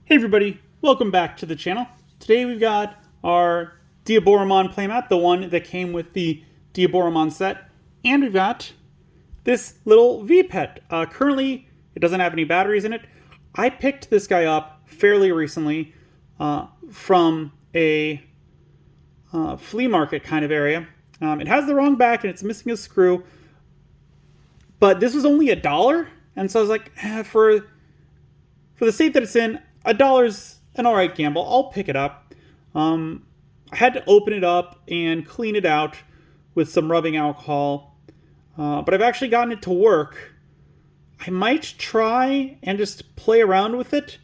Hey everybody, welcome back to the channel. Today we've got our Diaboromon playmat, the one that came with the Diaboromon set, and we've got this little V-Pet. Currently, it doesn't have any batteries in it. I picked this guy up fairly recently from a flea market kind of area. It has the wrong back and it's missing a screw, but this was only $1, and so I was like, for the state that it's in, $1's an alright gamble. I'll pick it up. I had to open it up and clean it out with some rubbing alcohol, but I've actually gotten it to work. I might try and just play around with it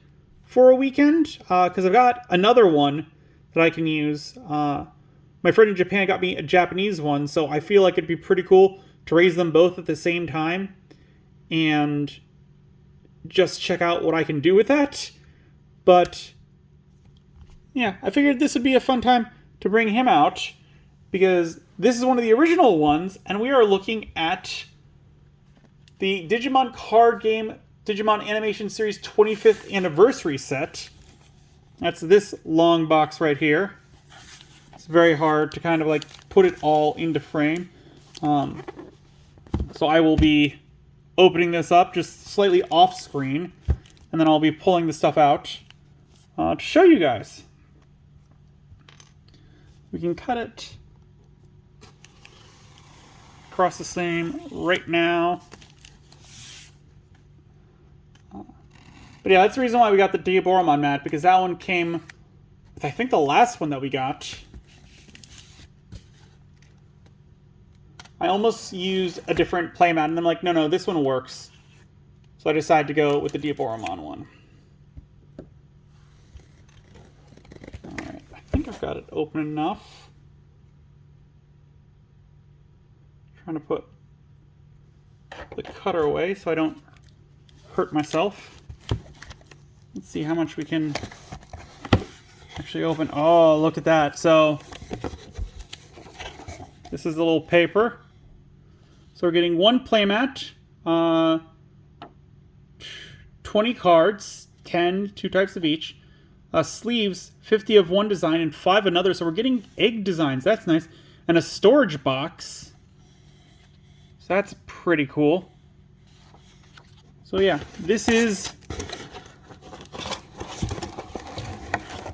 for a weekend, because I've got another one that I can use. My friend in Japan got me a Japanese one, so I feel like it'd be pretty cool to raise them both at the same time and just check out what I can do with that. But yeah, I figured this would be a fun time to bring him out because this is one of the original ones, and we are looking at the Digimon card game, Digimon Animation Series 25th Anniversary set. That's this long box right here. It's very hard to kind of like put it all into frame. So I will be opening this up just slightly off screen, and then I'll be pulling the stuff out to show you guys. We can cut it across the seam right now. But yeah, that's the reason why we got the Diaboromon mat, because that one came with, I think, the last one that we got. I almost used a different playmat, and I'm like, no, this one works. So I decided to go with the Diaboromon one. Alright, I think I've got it open enough. Trying to put the cutter away so I don't hurt myself. Let's see how much we can actually open. Oh, look at that. So this is the little paper. So we're getting one playmat, 20 cards, 10, 2 types of each, sleeves, 50 of one design and 5 another. So we're getting egg designs. That's nice. And a storage box. So that's pretty cool. So yeah, this is...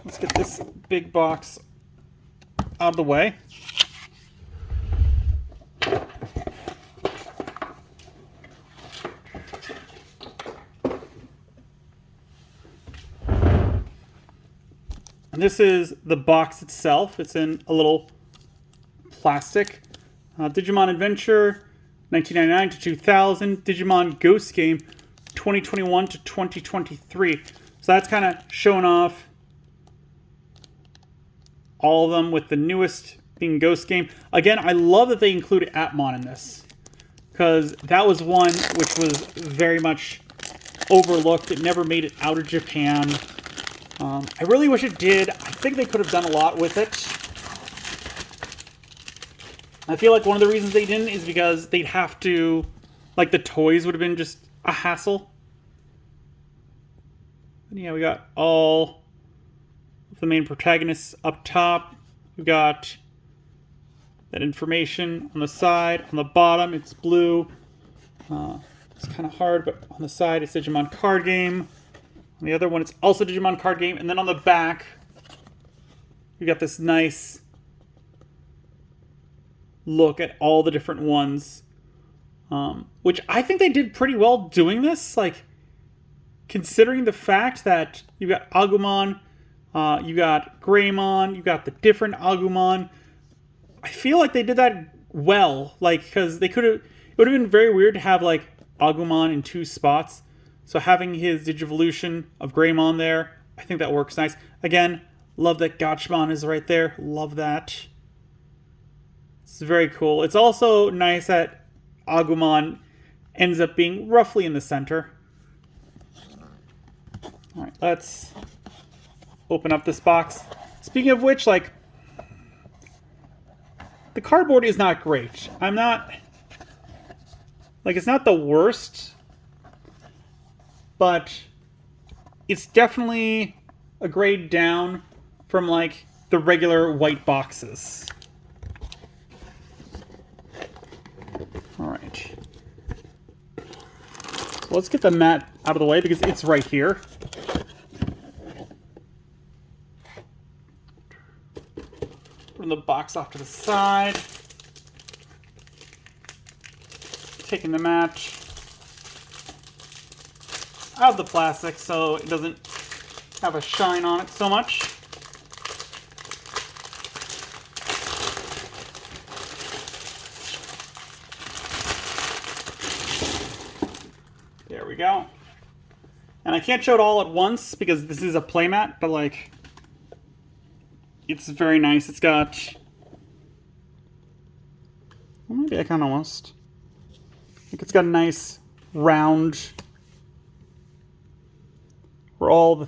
Let's get this big box out of the way. And this is the box itself. It's in a little plastic. Digimon Adventure, 1999 to 2000. Digimon Ghost Game, 2021 to 2023. So that's kind of showing off all of them, with the newest being Ghost Game. Again, I love that they included Atmon in this, because that was one which was very much overlooked. It never made it out of Japan. I really wish it did. I think they could have done a lot with it. I feel like one of the reasons they didn't is because they'd have to, like, the toys would have been just a hassle. And yeah, we got all of the main protagonists up top. We've got that information on the side. On the bottom, it's blue. It's kind of hard, but on the side, it's Digimon card game. On the other one, it's also Digimon card game. And then on the back, we got this nice look at all the different ones. Which I think they did pretty well doing this. Like, considering the fact that you've got Agumon, you got Greymon, you got the different Agumon. I feel like they did that well. Like, because they could have... It would have been very weird to have, like, Agumon in 2 spots. So having his Digivolution of Greymon there, I think that works nice. Again, love that Gachmon is right there. Love that. It's very cool. It's also nice that Agumon ends up being roughly in the center. Alright, let's open up this box. Speaking of which, like, the cardboard is not great. I'm not... Like, it's not the worst, but it's definitely a grade down from like the regular white boxes. All right. So let's get the mat out of the way because it's right here. Putting the box off to the side. Taking the mat out of the plastic so it doesn't have a shine on it so much. There we go. And I can't show it all at once because this is a playmat, but like, it's very nice. It's got, well, maybe I kind of almost, I think it's got a nice round where all the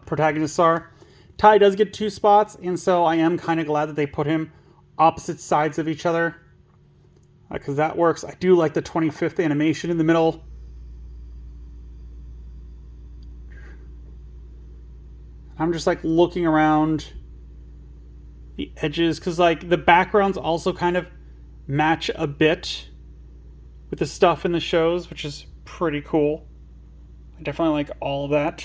protagonists are. Tai does get 2 spots, and so I am kind of glad that they put him opposite sides of each other, because that works. I do like the 25th animation in the middle. I'm just like looking around the edges, because like the backgrounds also kind of match a bit with the stuff in the shows, which is pretty cool. I definitely like all of that.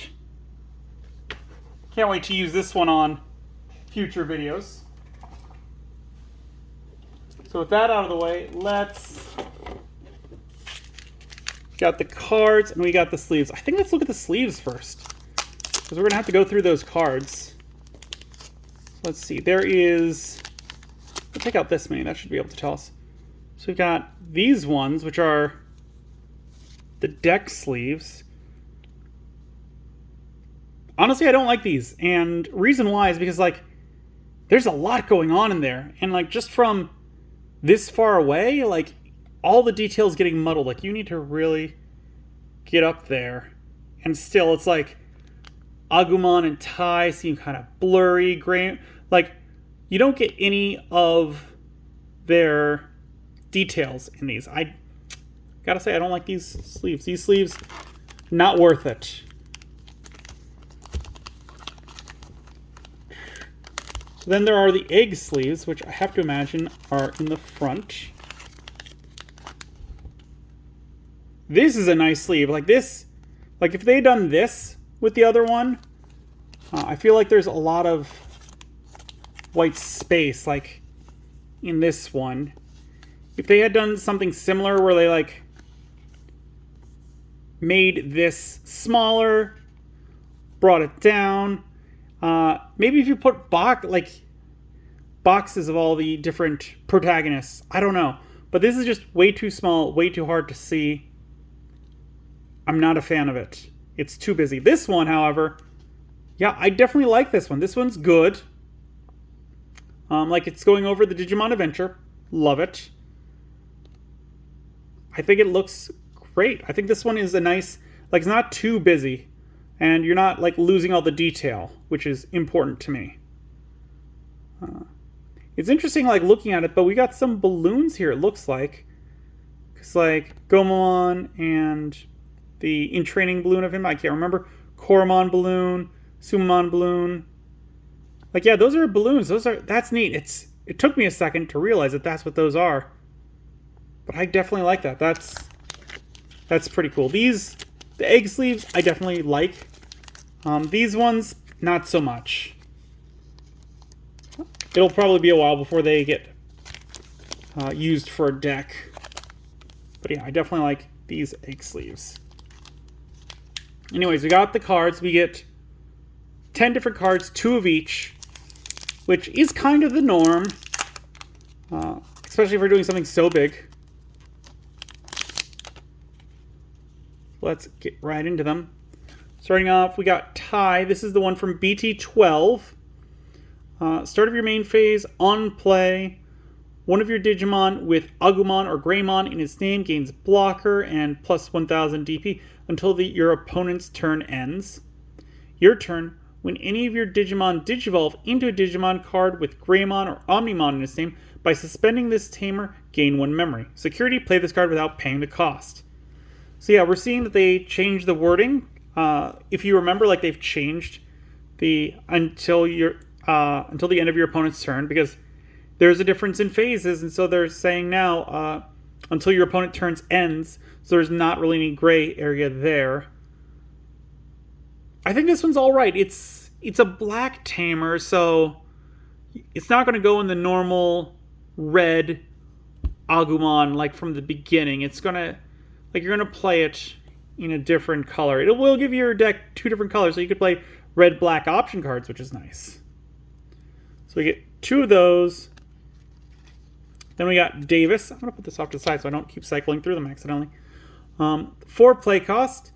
Can't wait to use this one on future videos. So with that out of the way, let's... Got the cards and we got the sleeves. I think let's look at the sleeves first, because we're going to have to go through those cards. Let's see. There is... We'll take out this many. That should be able to tell us. So we've got these ones, which are the deck sleeves. Honestly, I don't like these, and reason why is because, like, there's a lot going on in there, and, like, just from this far away, like, all the details getting muddled. Like, you need to really get up there, and still, it's like Agumon and Tai seem kind of blurry, gray. Like, you don't get any of their details in these. I gotta say, I don't like these sleeves. These sleeves, not worth it. Then there are the egg sleeves, which I have to imagine are in the front. This is a nice sleeve. Like this, like if they had done this with the other one, I feel like there's a lot of white space, like in this one. If they had done something similar where they like made this smaller, brought it down, maybe if you put boxes of all the different protagonists. I don't know. But this is just way too small, way too hard to see. I'm not a fan of it. It's too busy. This one, however, yeah, I definitely like this one. This one's good. Like it's going over the Digimon adventure. Love it. I think it looks great. I think this one is a nice, like it's not too busy. And you're not like losing all the detail, which is important to me. It's interesting like looking at it, but we got some balloons here, it looks like. Because like Gomamon and the in-training balloon of him, I can't remember. Koromon balloon, Sumamon balloon. Like, yeah, those are balloons. That's neat. It took me a second to realize that that's what those are. But I definitely like that. That's pretty cool. The egg sleeves, I definitely like. These ones, not so much. It'll probably be a while before they get used for a deck. But yeah, I definitely like these egg sleeves. Anyways, we got the cards. We get 10 different cards, 2 of each, which is kind of the norm, especially if we're doing something so big. Let's get right into them. Starting off, we got Tai. This is the one from BT12. Start of your main phase, on play. One of your Digimon with Agumon or Greymon in its name gains blocker and plus 1000 DP until your opponent's turn ends. Your turn, when any of your Digimon digivolve into a Digimon card with Greymon or Omnimon in its name, by suspending this tamer, gain 1 memory. Security, play this card without paying the cost. So yeah, we're seeing that they changed the wording. If you remember, like they've changed until the end of your opponent's turn, because there's a difference in phases, and so they're saying now until your opponent's turn ends, so there's not really any gray area there. I think this one's all right. It's a black tamer, so it's not going to go in the normal red Agumon like from the beginning. It's gonna, like, you're gonna play it in a different color. It will give your deck 2 different colors, so you could play red black option cards, which is nice. So we get 2 of those. Then we got Davis. I'm gonna put this off to the side so I don't keep cycling through them accidentally. 4 play cost.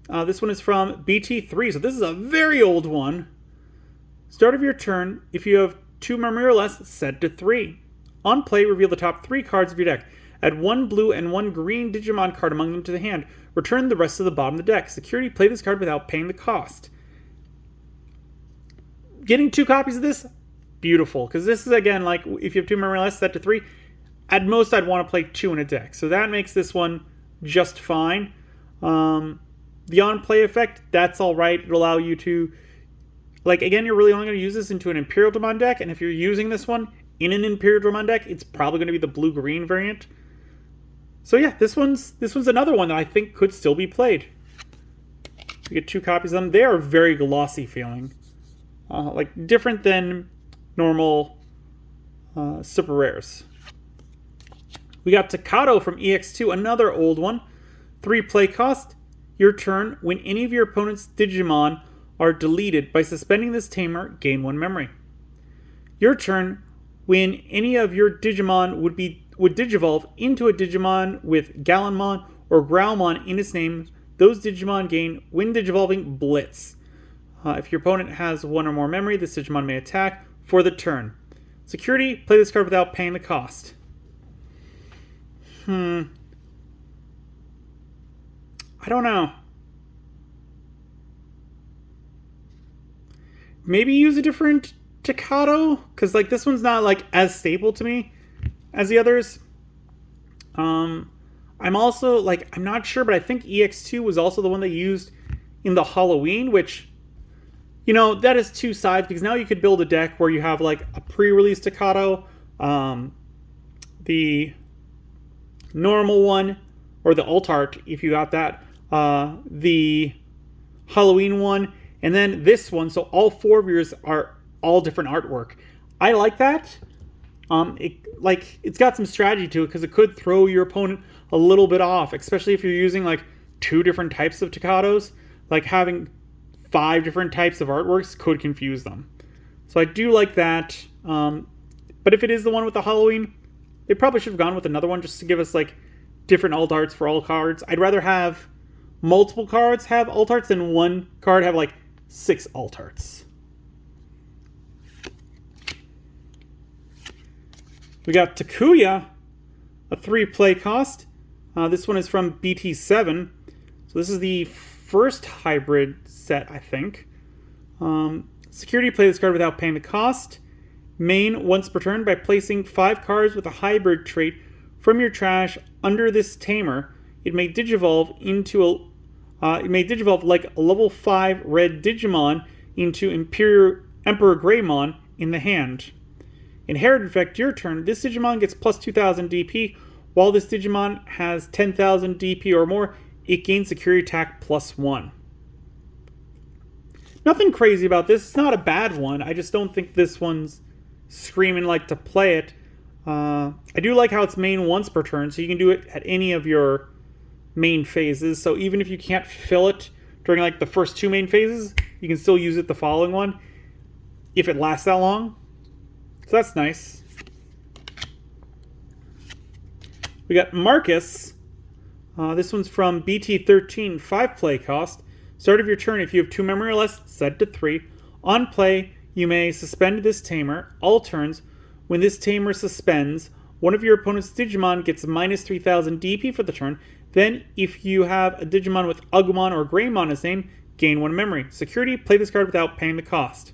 This one is from BT3, so this is a very old one. Start of your turn, if you have 2 memory or less, set to 3. On play, reveal the top 3 cards of your deck. Add 1 blue and 1 green Digimon card among them to the hand. Return the rest to the bottom of the deck. Security, play this card without paying the cost. Getting 2 copies of this, beautiful. Because this is, again, like, if you have 2 memory or less, set to 3. At most, I'd want to play 2 in a deck. So that makes this one just fine. The on-play effect, that's alright. It'll allow you to, like, again, you're really only going to use this into an Imperial Digimon deck, and if you're using this one in an Imperial Digimon deck, it's probably going to be the blue-green variant. So yeah, this one's another one that I think could still be played. You get 2 copies of them. They are very glossy feeling. Like, different than normal super rares. We got Takato from EX2, another old one. 3 play cost. Your turn, when any of your opponent's Digimon are deleted, by suspending this tamer, gain 1 memory. Your turn, when any of your Digimon would digivolve into a Digimon with Gallonmon or Growlmon in its name, those Digimon gain, when digivolving, Blitz. If your opponent has 1 or more memory, this Digimon may attack for the turn. Security, play this card without paying the cost. I don't know. Maybe use a different Takato, because, like, this one's not, like, as stable to me as the others. I'm also, like, I'm not sure, but I think EX2 was also the one they used in the Halloween, which, you know, that is 2 sides, because now you could build a deck where you have, like, a pre-release Takato, the normal one, or the alt art, if you got that, the Halloween one, and then this one, so all 4 of yours are all different artwork. I like that. It's got some strategy to it, because it could throw your opponent a little bit off, especially if you're using, like, 2 different types of Takatos. Like, having 5 different types of artworks could confuse them. So I do like that. But if it is the one with the Halloween, they probably should have gone with another one just to give us, like, different alt arts for all cards. I'd rather have multiple cards have alt arts than one card have, like, 6 alt arts. We got Takuya, a 3 play cost. This one is from BT7. So this is the first hybrid set, I think. Security, play this card without paying the cost. Main once per turn by placing 5 cards with a hybrid trait from your trash under this tamer. It may digivolve like a level 5 red Digimon into Emperor Greymon in the hand. Inherited effect, your turn. This Digimon gets plus 2,000 DP. While this Digimon has 10,000 DP or more, it gains security attack plus 1. Nothing crazy about this. It's not a bad one. I just don't think this one's screaming like to play it. I do like how it's main once per turn, so you can do it at any of your main phases. So even if you can't fill it during, like, the first 2 main phases, you can still use it the following one if it lasts that long. So that's nice. We got Marcus. This one's from BT13, 5 play cost. Start of your turn, if you have 2 memory or less, set to 3. On play, you may suspend this tamer all turns. When this tamer suspends, one of your opponent's Digimon gets minus 3,000 DP for the turn. Then, if you have a Digimon with Agumon or Greymon in its name, gain 1 memory. Security, play this card without paying the cost.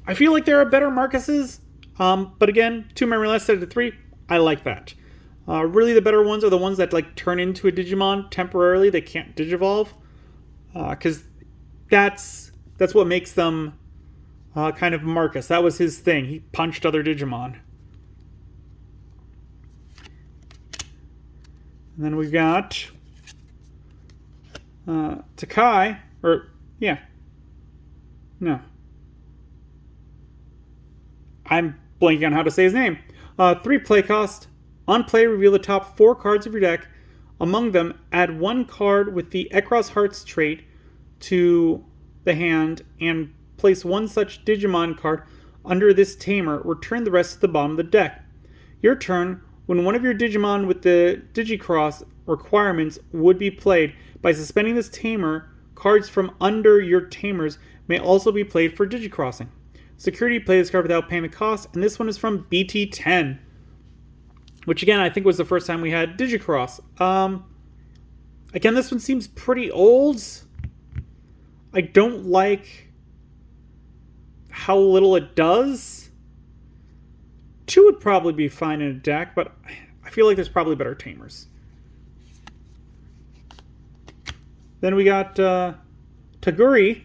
I feel like there are better Marcuses, but again, 2 memory less set to 3, I like that. Really, the better ones are the ones that, like, turn into a Digimon temporarily. They can't digivolve, because that's That's what makes them kind of Marcus. That was his thing. He punched other Digimon. And then we've got Takai, or yeah, no, I'm blanking on how to say his name. 3 play cost. On play, reveal the top 4 cards of your deck. Among them, add 1 card with the Ekros Hearts trait to the hand and place 1 such Digimon card under this tamer. Return the rest to the bottom of the deck. Your turn. When one of your Digimon with the Digicross requirements would be played, by suspending this tamer, cards from under your tamers may also be played for Digicrossing. Security, play this card without paying the cost, and this one is from BT10. Which again, I think was the first time we had Digicross. Again, this one seems pretty old. I don't like how little it does. 2 would probably be fine in a deck, but I feel like there's probably better tamers. Then we got Taguri,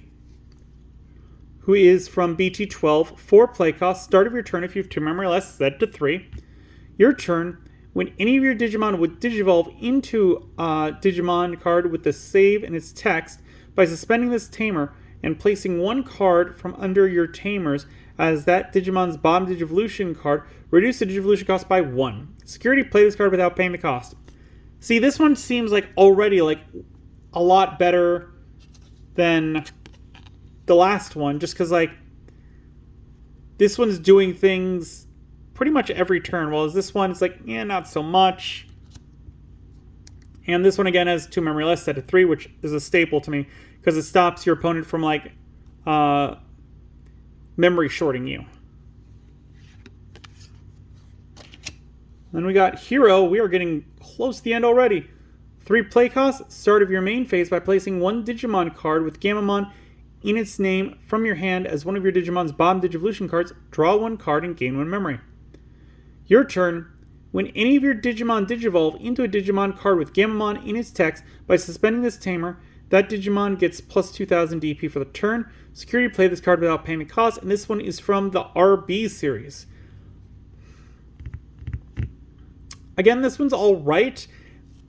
who is from BT12. 4 play cost. Start of your turn if you have 2 memory less, set to 3. Your turn. When any of your Digimon would Digivolve into a Digimon card with the save in its text, by suspending this tamer and placing 1 card from under your tamers as that Digimon's bottom Digivolution card, reduce the Digivolution cost by 1. Security, play this card without paying the cost. See, this one seems like already like a lot better than the last one, just because like this one's doing things pretty much every turn, whereas this one is like, yeah, not so much. And this one again has 2 memory less, set to 3, which is a staple to me because it stops your opponent from like memory shorting you. Then we got Hero. We are getting close to the end already. 3 play costs. Start of your main phase by placing 1 Digimon card with Gamamon in its name from your hand as one of your Digimon's bottom Digivolution cards. Draw 1 card and gain 1 memory. Your turn. When any of your Digimon Digivolve into a Digimon card with Gamamon in its text, by suspending this tamer, that Digimon gets plus 2000 DP for the turn. Security, play this card without paying the cost, and this one is from the RB series. Again, this one's alright.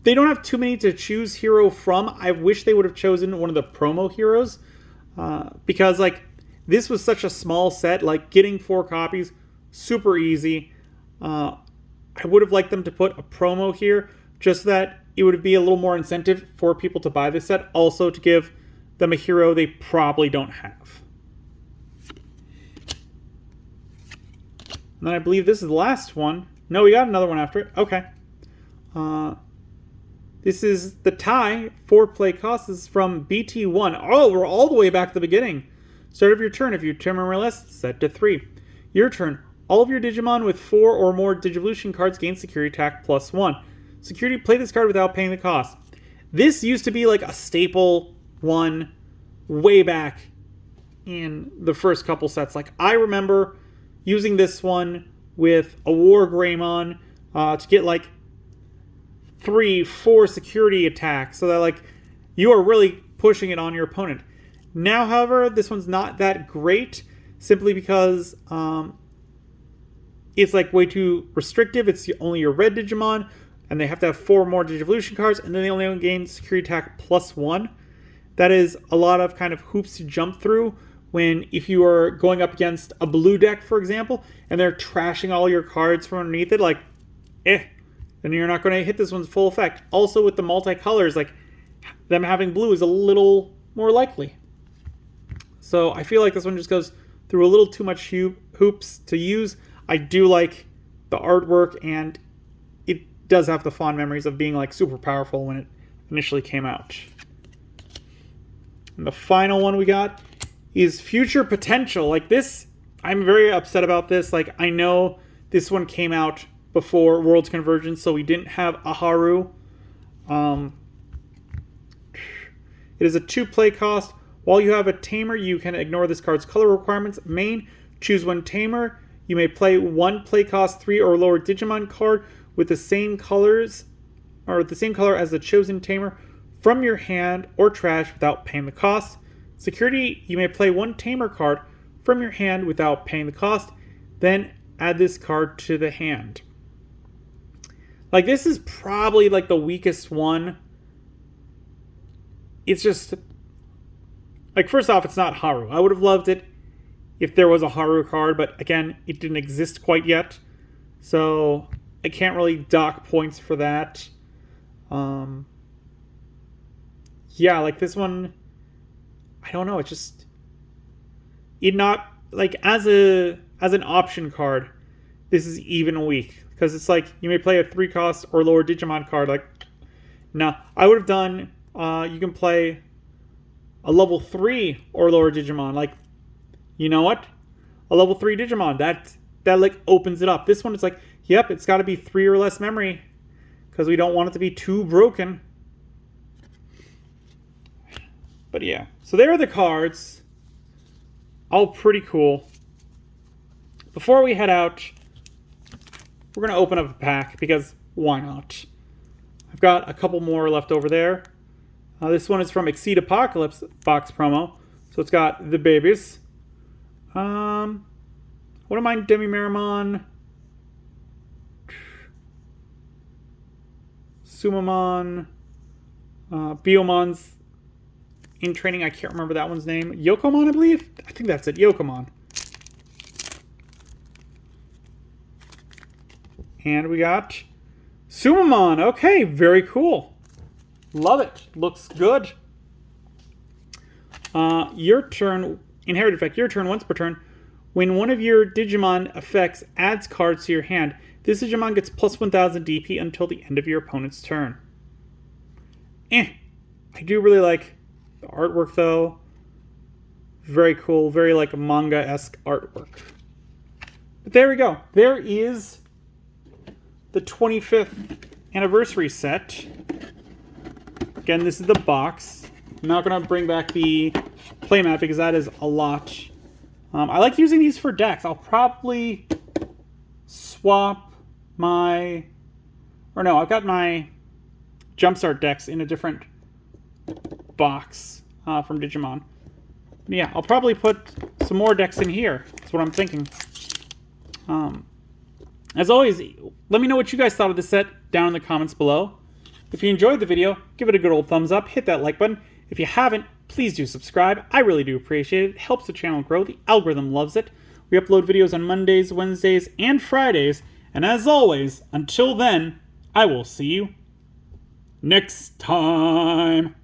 They don't have too many to choose hero from. I wish they would have chosen one of the promo heroes. Because, like, this was such a small set. Like, getting 4 copies, super easy. I would have liked them to put a promo here, just that it would be a little more incentive for people to buy this set. Also, to give them a hero they probably don't have. And then I believe this is the last one. No, we got another one after it. Okay. This is the tie. 4 play cost. This is from BT1. Oh, we're all the way back to the beginning. Start of your turn. If you turn or less, set to 3. Your turn. All of your Digimon with 4 or more Digivolution cards gain security attack plus 1. Security, play this card without paying the cost. This used to be like a staple one way back in the first couple sets. Like, I remember using this one with a War Greymon to get like 3-4 security attacks, so that like you are really pushing it on your opponent. Now, however, this one's not that great, simply because it's like way too restrictive. It's only your red Digimon, and they have to have 4 more Digivolution cards, and then they only gain security attack plus 1. That is a lot of kind of hoops to jump through when, if you are going up against a blue deck, for example, and they're trashing all your cards from underneath it, like, then you're not going to hit this one's full effect. Also, with the multicolors, like, them having blue is a little more likely. So I feel like this one just goes through a little too much hoops to use. I do like the artwork, and it does have the fond memories of being like super powerful when it initially came out. And the final one we got is Future Potential. Like, this, I'm very upset about this. Like, I know this one came out before Worlds Convergence, so we didn't have a Haru. It is a 2 play cost. While you have a Tamer, you can ignore this card's color requirements. Main, choose 1 Tamer. You may play 1 play cost 3 or lower Digimon card with the same colors, or the same color as the chosen Tamer, from your hand or trash without paying the cost. Security, you may play one Tamer card from your hand without paying the cost, then add this card to the hand. Like, this is probably like the weakest one. It's just, like, first off, it's not Haru. I would have loved it if there was a Haru card, but again, it didn't exist quite yet. So I can't really dock points for that. Yeah, like this one, I don't know. It's just, it not, like, as an option card, this is even weak. Because it's like, you may play a 3-cost or lower Digimon card. Like, no, I would have done, you can play a level 3 or lower Digimon. Like, you know what? A level 3 Digimon. That like opens it up. This one is like, yep, it's got to be 3 or less memory. Because we don't want it to be too broken. But yeah. So there are the cards. All pretty cool. Before we head out, we're going to open up a pack, because why not? I've got a couple more left over there. This one is from Exceed Apocalypse box promo. So it's got the babies. What am I? Demi-Meramon. Sumamon. Biomon's in training. I can't remember that one's name. Yokomon, I believe? I think that's it. Yokomon. And we got Sumamon. Okay, very cool. Love it. Looks good. Your turn. Inherited effect. Your turn once per turn. When one of your Digimon effects adds cards to your hand, this Digimon gets plus 1000 DP until the end of your opponent's turn. I do really like the artwork, though. Very cool. Very, like, manga-esque artwork. But there we go. There is the 25th anniversary set. Again, this is the box. I'm not going to bring back the playmat because that is a lot. I like using these for decks. I'll probably swap my... Or no, I've got my Jumpstart decks in a different box from Digimon. Yeah, I'll probably put some more decks in here. That's what I'm thinking. As always, let me know what you guys thought of this set down in the comments below. If you enjoyed the video, give it a good old thumbs up, hit that like button. If you haven't, please do subscribe. I really do appreciate it. It helps the channel grow. The algorithm loves it. We upload videos on Mondays, Wednesdays, and Fridays. And as always, until then, I will see you next time.